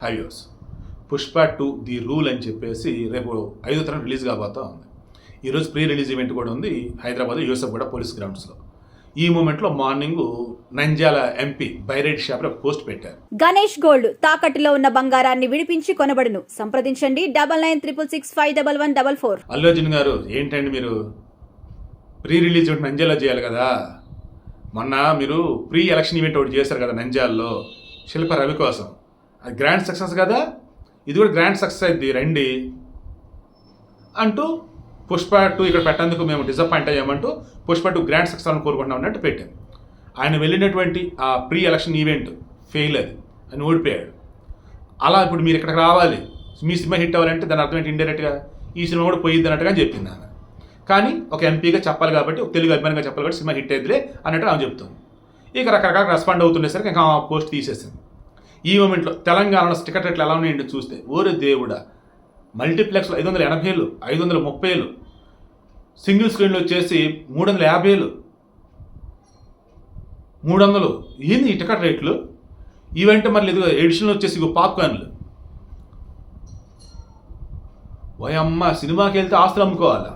హైవ్యూస్ Pushpa 2 the rule అని చెప్పేసి రేపు 5వ తారీఖు రిలీజ్ కాబోతా ఉంది. ఈరోజు ప్రీ రిలీజ్ ఈవెంట్ కూడా ఉంది హైదరాబాద్ యూసఫ్ కూడా పోలీస్ గ్రౌండ్స్లో. ఈ మూమెంట్లో morning Nandyal MP Byreddy shop ఒక పోస్ట్ పెట్టారు. గణేష్ గోల్డ్ తాకట్టులో ఉన్న బంగారాన్ని విడిపించి కొనబడును, సంప్రదించండి 9966651144. అల్లు అర్జున్ గారు ఏంటండి మీరు ప్రీ రిలీజ్ ఈవెంట్ నంద్యాల చేయాలి కదా. మొన్న మీరు ప్రీ ఎలక్షన్ ఈవెంట్ ఒకటి చేశారు కదా నంద్యాలలో శిల్ప రవి కోసం. అది గ్రాండ్ సక్సెస్ కదా, ఇది కూడా గ్రాండ్ సక్సెస్ అయింది రండి అంటూ పుష్ప 2 ఇక్కడ పెట్టేందుకు మేము డిసప్పాయింట్ అయ్యామంటూ పుష్ప 2 గ్రాండ్ సక్సెస్ అని కోరుకుంటున్నాం అన్నట్టు పెట్టాం. ఆయన వెళ్ళినటువంటి ఆ ప్రీ ఎలక్షన్ ఈవెంట్ ఫెయిల్, అది ఆయన ఓడిపోయాడు. అలా ఇప్పుడు మీరు ఇక్కడికి రావాలి, మీ సినిమా హిట్ అవ్వాలంటే దాని అర్థం ఏంటి, ఇండైరెక్ట్గా ఈ సినిమా కూడా పోయిద్ది అన్నట్టుగా చెప్పింది ఆమె. కానీ ఒక ఎంపీగా చెప్పాలి కాబట్టి, ఒక తెలుగు అభిమానిగా చెప్పాలి కాబట్టి సినిమా హిట్ అయ్యిద్దిలే అన్నట్టు ఆమె చెప్తుంది. ఇక రకరకాల రెస్పాండ్ అవుతుండేసరికి ఇంకా ఆ పోస్ట్ తీసేసింది. ఈ మూమెంట్లో తెలంగాణలో టికెట్ రేట్లు ఎలా ఉన్నాయండి చూస్తే, ఓరే దేవుడా, మల్టీప్లెక్స్లో 580,000, 530,000, సింగిల్ స్క్రీన్లో వచ్చేసి 350,000, 300. ఏంది ఈ టికెట్ రేట్లు? ఈవెంట్ మరి ఇది ఎడిషన్లో వచ్చేసి పాప్కార్న్లు. వయమ్మ, సినిమాకి వెళ్తే ఆస్తులు అమ్ముకోవాలా,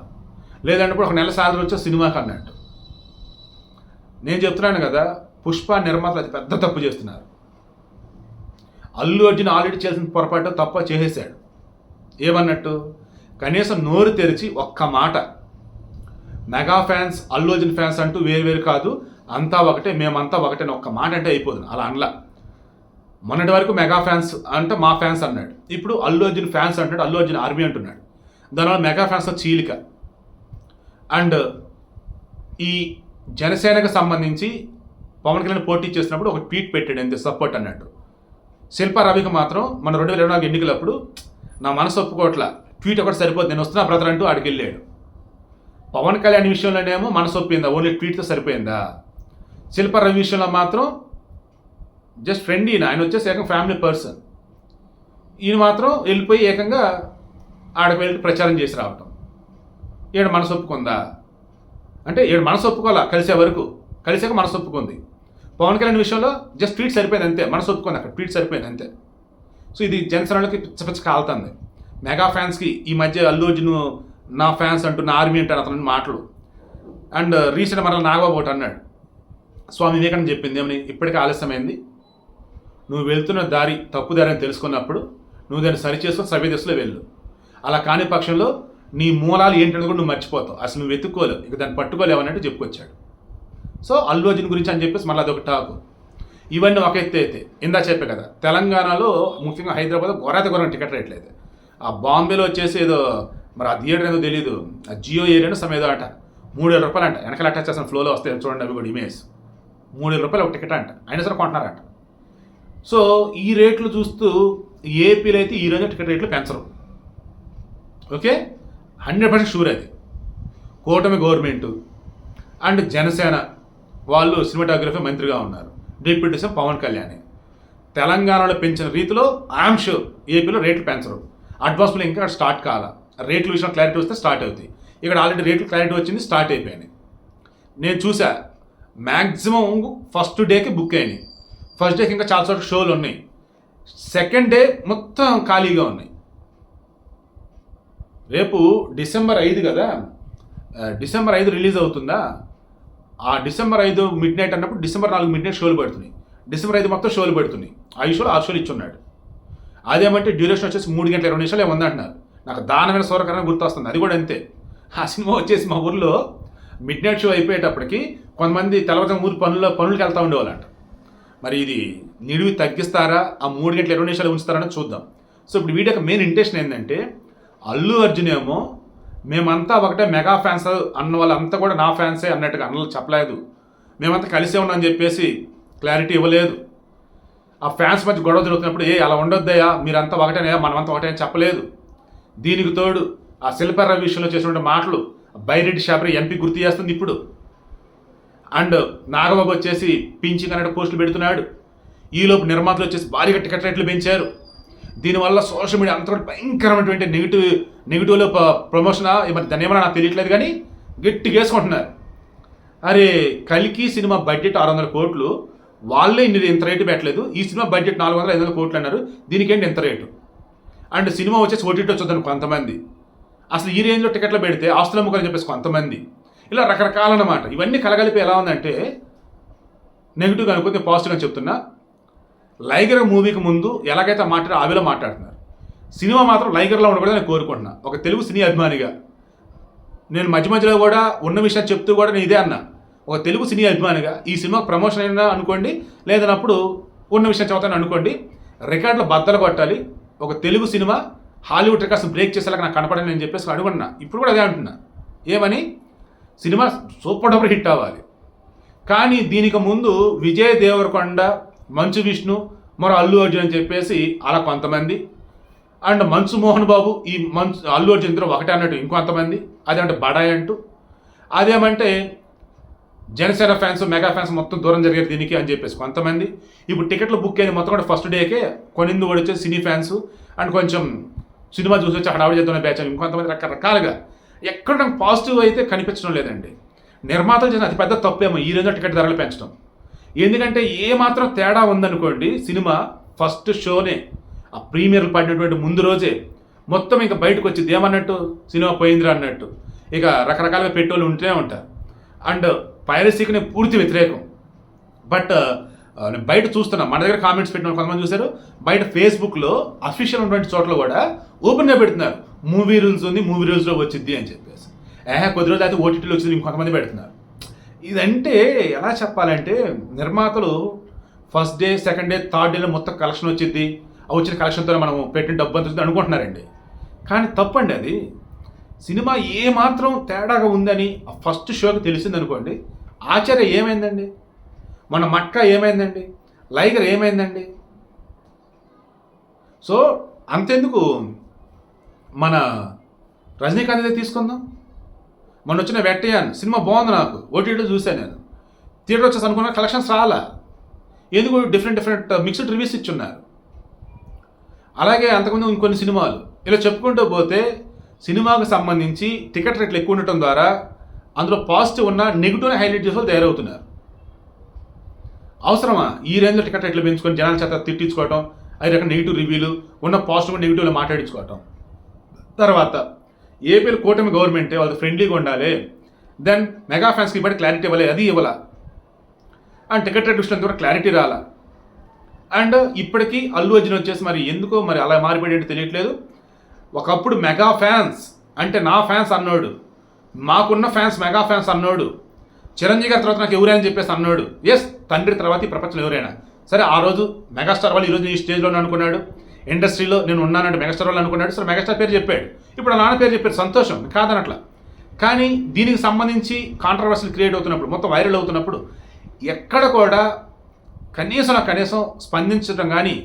లేదంటే ఒక నెల సాలరీ వచ్చే సినిమాకి అన్నట్టు. నేను చెప్తున్నాను కదా, పుష్ప నిర్మాతలు అది పెద్ద తప్పు చేస్తున్నారు. అల్లు అర్జున్ ఆల్రెడీ చేసిన పొరపాటు తప్ప చేసేసాడు. ఏమన్నట్టు, కనీసం నోరు తెరిచి ఒక్క మాట mega fans Allu Arjun fans అంటూ వేరు కాదు, అంతా ఒకటే, మేమంతా ఒకటే ఒక్క మాట అంటే అయిపోతుంది. అలా అనలా. మొన్నటి వరకు మెగా ఫ్యాన్స్ అంటే మా ఫ్యాన్స్ అన్నాడు, ఇప్పుడు అల్లు అర్జున్ ఫ్యాన్స్ అంటాడు, అల్లు అర్జున్ ఆర్మీ అంటున్నాడు. దానివల్ల మెగా ఫ్యాన్స్లో చీలిక. అండ్ ఈ జనసేనకు సంబంధించి పవన్ కళ్యాణ్ పోటీ చేసినప్పుడు ఒక ట్వీట్ పెట్టాడు, ఎంత సపోర్ట్ అన్నట్టు. శిల్ప రవికి మాత్రం మన 2024 ఎన్నికలప్పుడు నా మనసు ఒప్పుకోవట్లా, ట్వీట్ ఒకటి సరిపోతుంది, నేను వస్తున్నా బ్రదర్ అంటూ ఆడికి వెళ్ళాడు. పవన్ కళ్యాణ్ విషయంలోనేమో మనసు ఒప్పిందా, ఓన్లీ ట్వీట్తో సరిపోయిందా? శిల్ప రవి విషయంలో మాత్రం జస్ట్ ఫ్రెండ్, ఆయన వచ్చేసి ఏకంగా ఫ్యామిలీ పర్సన్. ఈయన మాత్రం వెళ్ళిపోయి ఏకంగా ఆడికి వెళ్ళి ప్రచారం చేసి రావటం. ఈడ మనసు ఒప్పుకుందా అంటే, ఈడ మనసు ఒప్పుకోవాలా, కలిసే వరకు, కలిసాక మనసు ఒప్పుకుంది. పవన్ కళ్యాణ్ విషయంలో జస్ట్ ట్వీట్ సరిపోయింది అంతే, మనసు ఒప్పుకుంది, అక్కడ ట్వీట్ సరిపోయింది అంతే. సో ఇది జనసేనకి పిచ్చ కాలుతుంది. మెగా ఫ్యాన్స్కి ఈ మధ్య అల్లు అర్జున్ నా ఫ్యాన్స్ అంటూ నా ఆర్మీ అంటాడు అతని మాటలు. అండ్ రీసెంట్ మరలా నాగబాబు ఒకటి అన్నాడు, స్వామి వివేకానంద చెప్పింది ఏమని, ఇప్పటికే ఆలస్యమైంది, నువ్వు వెళ్తున్న దారి తప్పు దారి అని తెలుసుకున్నప్పుడు నువ్వు దాన్ని సరిచేసుకొని సవ్య దిశలో వెళ్ళు. అలా కాని పక్షంలో నీ మూలాలు ఏంటని కూడా నువ్వు మర్చిపోతావు, అసలు నువ్వు వెతుక్కోలేవు, ఇక దాన్ని పట్టుకోలేవు అన్నట్టు చెప్పుకొచ్చాడు. సో అల్లు అర్జున్ గురించి అని చెప్పేసి మళ్ళీ అదొక టాకు. ఇవన్నీ ఒక ఎత్తు అయితే, ఇందా చెప్పే కదా, తెలంగాణలో ముఖ్యంగా హైదరాబాద్ ఘోరాతి టికెట్ రేట్లు అయితే, ఆ బాంబేలో వచ్చేసి ఏదో మరి ఆ థియేటర్ ఏదో తెలియదు, ఆ జియో ఏరియాలో సమేదో అట 3,000 రూపాయలు అంట, వెనకాల అటాచ్ చేసిన ఫ్లోలో వస్తాయి చూడండి, అవి కూడా ఇమేజ్ 3,000 రూపాయలు ఒక టికెట్ అంట, అయినా సరే కొంటున్నారంట. సో ఈ రేట్లు చూస్తూ ఏపీలో అయితే ఈ రోజు టికెట్ రేట్లు పెంచరు. ఓకే, 100% షూర్ అది. కూటమి గవర్నమెంటు అండ్ జనసేన వాళ్ళు సినిమాటోగ్రఫీ మంత్రిగా ఉన్నారు, డిప్యూటీ సీఎం పవన్ కళ్యాణ్. తెలంగాణలో పెంచిన రీతిలో ఐఎమ్ షూర్ ఏపీలో రేట్లు పెంచరు. అడ్వాన్స్లో ఇంకా స్టార్ట్ కాల, రేట్ల విషయంలో క్లారిటీ వస్తే స్టార్ట్ అవుతాయి. ఇక్కడ ఆల్రెడీ రేట్లు క్లారిటీ వచ్చింది, స్టార్ట్ అయిపోయినాయి. నేను చూసా, మ్యాక్సిమం ఫస్ట్ డేకి బుక్ అయినాయి. ఫస్ట్ డేకి ఇంకా చాలా చోట్ల షోలు ఉన్నాయి, సెకండ్ డే మొత్తం ఖాళీగా ఉన్నాయి. రేపు డిసెంబర్ 5 కదా, డిసెంబర్ 5 రిలీజ్ అవుతుందా, ఆ డిసెంబర్ 5 మిడ్ నైట్ అన్నప్పుడు డిసెంబర్ 4 మిడ్ నైట్ షోలు పెడుతున్నాయి, డిసెంబర్ 5 మొత్తం షోలు పెడుతున్నాయి. 5 షోలు 6 షోలు ఇచ్చున్నాడు. అదేమంటే డ్యూరేషన్ వచ్చేసి 3 గంటల 20 నిమిషాలు ఏముందంటున్నారు. నాకు దానమైన సూరకరణ గుర్తొస్తుంది, అది కూడా అంతే. ఆ సినిమా వచ్చేసి మా ఊర్లో మిడ్ నైట్ షో అయిపోయేటప్పటికి కొంతమంది తెల్లవారుజాము ఊరు పనులకు వెళ్తూ ఉండేవాళ్ళంట. మరి ఇది నిడివి తగ్గిస్తారా, ఆ 3 గంటల 20 నిమిషాలు ఉంచుతారని చూద్దాం. సో ఇప్పుడు వీడియో మెయిన్ ఇంటెన్షన్ ఏంటంటే, అల్లు అర్జున్ ఏమో మేమంతా ఒకటే మెగా ఫ్యాన్స్ అన్న వాళ్ళంతా కూడా నా ఫ్యాన్సే అన్నట్టుగా అన్నలు చెప్పలేదు, మేమంతా కలిసే ఉన్నామని చెప్పేసి క్లారిటీ ఇవ్వలేదు. ఆ ఫ్యాన్స్ మధ్య గొడవ జరుగుతున్నప్పుడు అలా ఉండొద్దయా, మీరంతా ఒకటేనయా, మనమంతా ఒకటే అని చెప్పలేదు. దీనికి తోడు ఆ శిల్ప రవి విషయంలో చేసిన మాటలు బైరెడ్డి షాప్ ఎంపీ గుర్తు చేస్తుంది ఇప్పుడు. అండ్ నాగబాబు వచ్చేసి పింఛింగ్ అన్నట్టు పోస్టులు పెడుతున్నాడు. ఈలోపు నిర్మాతలు వచ్చేసి భారీగా టికెట్ రేట్లు పెంచారు. దీనివల్ల సోషల్ మీడియా అంతా కూడా భయంకరమైనటువంటి నెగిటివ్లో ప్రమోషన్, మరి దాన్ని ఏమన్నా నాకు తెలియట్లేదు కానీ గట్టిగా వేసుకుంటున్నారు. అరే, కల్కి సినిమా బడ్జెట్ 600 కోట్లు, వాళ్ళే ఇంత రేటు పెట్టలేదు, ఈ సినిమా బడ్జెట్ 400-500 కోట్లు అన్నారు, దీనికేంటి ఇంత రేటు. అండ్ సినిమా వచ్చేసి ఓటీటీ వచ్చొద్దని కొంతమంది, అసలు ఈ రేంజ్లో టికెట్లు పెడితే ఆస్తులు అమ్ముకోని చెప్పేసి కొంతమంది, ఇలా రకరకాలన్నమాట. ఇవన్నీ కలగలిపి ఎలా ఉందంటే నెగిటివ్గా అనుకుంటే పాజిటివ్గా చెప్తున్నా. లైగర్ మూవీకి ముందు ఎలాగైతే మాట్లాడారో ఆవిలో మాట్లాడుతున్నారు. సినిమా మాత్రం లైగర్లో ఉండకూడదని నేను కోరుకుంటున్నా. ఒక తెలుగు సినీ అభిమానిగా నేను మధ్య మధ్యలో కూడా ఉన్న విషయాలు చెప్తూ కూడా నేను ఇదే అన్నా. ఒక తెలుగు సినీ అభిమానిగా ఈ సినిమా ప్రమోషన్ అయినా అనుకోండి, లేదన్నప్పుడు ఉన్న విషయం చెబుతాను అనుకోండి, రికార్డులు బద్దలు కొట్టాలి. ఒక Telugu cinema Hollywood records break చేసేలాగా నాకు కనపడని నేను చెప్పేసి అడుగున్నా. ఇప్పుడు కూడా అదే అంటున్నా. ఏమని? సినిమా సూపర్ డూపర్ హిట్ అవ్వాలి. కానీ దీనికి ముందు విజయ్ దేవరకొండ, మంచు విష్ణు, మరో అల్లు అర్జున్ అని చెప్పేసి అలా కొంతమంది, అండ్ మంచు మోహన్ బాబు, ఈ అల్లు అర్జున్ ఇద్దరు ఒకటే అన్నట్టు ఇంకొంతమంది, అదేమంటే బడాయి అంటూ, అదేమంటే జనసేన ఫ్యాన్స్, మెగా ఫ్యాన్స్ మొత్తం దూరం జరిగేది దీనికి అని చెప్పేసి కొంతమంది. ఇప్పుడు టికెట్లు బుక్ అయింది మొత్తం కూడా ఫస్ట్ డేకే కొనింది కూడా వచ్చేసి సినీ ఫ్యాన్స్ అండ్ కొంచెం సినిమా చూసి వచ్చి అక్కడ ఆవిడ చేస్తున్న బ్యాచ్ ఇంకొంతమంది రకరకాలుగా. ఎక్కడ నాకు పాజిటివ్ అయితే కనిపించడం లేదండి. నిర్మాతలు చేసిన అతిపెద్ద తప్పేమో ఈ రోజు టికెట్ ధరలు పెంచడం. ఎందుకంటే ఏ మాత్రం తేడా ఉందనుకోండి, సినిమా ఫస్ట్ షోనే ఆ ప్రీమియర్లు పడినటువంటి ముందు రోజే మొత్తం ఇంకా బయటకు వచ్చింది ఏమన్నట్టు, సినిమా పోయిందిరా అన్నట్టు. ఇక రకరకాలుగా పెట్టేవాళ్ళు ఉంటూనే ఉంటారు. అండ్ పైరసీకి నేను పూర్తి వ్యతిరేకం. బట్ నేను బయట చూస్తున్నా, మన దగ్గర కామెంట్స్ పెట్టిన కొంతమంది చూశారు, బయట ఫేస్బుక్లో అఫీషియల్ ఉన్నటువంటి చోట్ల కూడా ఓపెన్గా పెడుతున్నారు, మూవీ రూల్స్ ఉంది, మూవీ రూల్స్లో వచ్చింది అని చెప్పేసి. కొద్ది రోజులు అయితే ఓటీటీలో వచ్చింది ఇంకొంతమంది పెడుతున్నారు. ఇదంటే ఎలా చెప్పాలంటే, నిర్మాతలు first day, second day, third డేలో మొత్తం కలెక్షన్ వచ్చింది, ఆ వచ్చిన కలెక్షన్తో మనం పెట్టిన డబ్బు అంత అనుకుంటున్నారండి. కానీ తప్పండి అది. సినిమా ఏమాత్రం తేడాగా ఉందని ఫస్ట్ షోకి తెలిసింది అనుకోండి, ఆచార్య ఏమైందండి, మన మట్కా ఏమైందండి, లైగర్ ఏమైందండి. సో అంతెందుకు మన రజనీకాంత్ తీసుకుందాం. మొన్న వచ్చిన వెట్టయాన్ సినిమా బాగుంది, నాకు ఓటీటీలో చూశాను నేను, థియేటర్ వచ్చేసి అనుకున్నా కలెక్షన్స్ రాలా. ఎందుకు డిఫరెంట్ మిక్స్డ్ రివ్యూస్ ఇచ్చున్నారు. అలాగే అంతకుముందు ఇంకొన్ని సినిమాలు ఇలా చెప్పుకుంటూ పోతే సినిమాకు సంబంధించి టికెట్ రేట్లు ఎక్కువ ఉండటం ద్వారా అందులో పాజిటివ్ ఉన్న నెగిటివ్ని హైలైట్ చేసే వాళ్ళు తయారవుతున్నారు. అవసరమా ఈ రేంజ్లో టికెట్ రేట్లు పెంచుకొని జనాల చేత తిట్టించుకోవటం, అది రకం నెగిటివ్ రివ్యూలు, ఉన్న పాజిటివ్ నెగిటివ్లో మాట్లాడించుకోవటం. తర్వాత ఏపీలో కూటమి గవర్నమెంటే వాళ్ళకి ఫ్రెండ్లీగా ఉండాలి, దెన్ మెగా ఫ్యాన్స్కి ఇప్పటికి క్లారిటీ ఇవ్వాలి, అది ఇవ్వాల. అండ్ టికెట్ రేట్ విషయంలో కూడా క్లారిటీ రాలా. అండ్ ఇప్పటికీ అల్లు అర్జున్ వచ్చేసి మరి ఎందుకో మరి అలా మారిపోయేటట్టు తెలియట్లేదు. ఒకప్పుడు మెగా ఫ్యాన్స్ అంటే నా ఫ్యాన్స్ అన్నాడు, మాకున్న ఫ్యాన్స్ మెగా ఫ్యాన్స్ అన్నాడు, చిరంజీవి గారి తర్వాత నాకు ఎవరైనా చెప్పేసి అన్నాడు. ఎస్, తండ్రి తర్వాత ఈ ప్రపంచంలో ఎవరైనా సరే. ఆ రోజు మెగాస్టార్ వాళ్ళు ఈరోజు ఈ స్టేజ్లోనే అనుకున్నాడు, ఇండస్ట్రీలో నేను ఉన్నానంటే మెగాస్టార్ వాళ్ళు అనుకున్నాడు. సరే మెగాస్టార్ పేరు చెప్పాడు, ఇప్పుడు నాన్న పేరు చెప్పాడు, సంతోషం కాదనట్లా. కానీ దీనికి సంబంధించి కాంట్రవర్సీలు క్రియేట్ అవుతున్నప్పుడు, మొత్తం వైరల్ అవుతున్నప్పుడు ఎక్కడ కూడా కనీసం స్పందించడం కానీ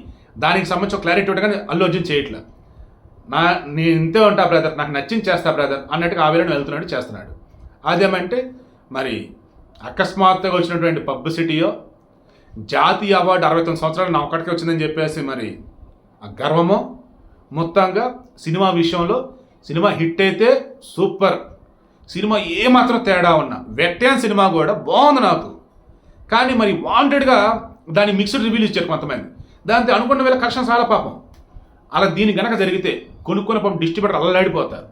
దానికి సంబంధించిన క్లారిటీ ఇవ్వడం కానీ అల్లు అర్జున్ చేయట్లేదు. నేను ఇంతే ఉంటా బ్రదర్, నాకు నచ్చింది చేస్తా బ్రదర్ అన్నట్టుగా ఆ వేళను వెళ్తున్నాడు, చేస్తున్నాడు. అదేమంటే మరి అకస్మాత్తుగా వచ్చినటువంటి పబ్లిసిటీయో, జాతీయ అవార్డు 69 సంవత్సరాలు నా ఒక్కడికే వచ్చిందని చెప్పేసి మరి ఆ గర్వమో, మొత్తంగా సినిమా విషయంలో సినిమా హిట్ అయితే సూపర్, సినిమా ఏమాత్రం తేడా ఉన్నా, వెట్టాన్ సినిమా కూడా బాగుంది నాకు, కానీ మరి వాంటెడ్గా దాన్ని మిక్స్డ్ రివ్యూలు ఇచ్చారు కొంతమంది, దాంతో అనుకున్న వేళ కలెక్షన్స్ చాలా పాపం. అలా దీని గనక జరిగితే కొనుక్కున్న పాపం డిస్ట్రిబ్యూటర్ అల్లలాడిపోతారు.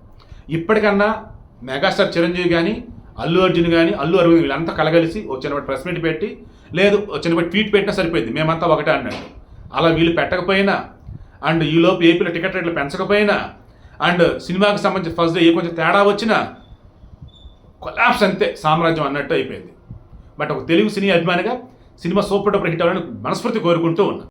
ఇప్పటికన్నా మెగాస్టార్ చిరంజీవి కానీ, అల్లు అర్జున్ కానీ, అల్లు అరవింద్ వీళ్ళంతా కలగలిసి వచ్చినప్పుడు ప్రెస్ మీట్ పెట్టి, లేదు వచ్చినప్పుడు ట్వీట్ పెట్టినా సరిపోయింది, మేమంతా ఒకటే అన్నట్టు. అలా వీళ్ళు పెట్టకపోయినా, అండ్ ఈలోపు ఏపీలో టికెట్ రేట్లు పెంచకపోయినా, అండ్ సినిమాకి సంబంధించి ఫస్ట్ డే కొంచెం తేడా వచ్చినా కొలాప్స్ అంతే, సామ్రాజ్యం అన్నట్టు అయిపోయింది. బట్ ఒక తెలుగు సినీ అభిమానిగా సినిమా సూపర్ డూపర్ హిట్ అవ్వాలని మనస్ఫూర్తి కోరుకుంటూ ఉన్నా.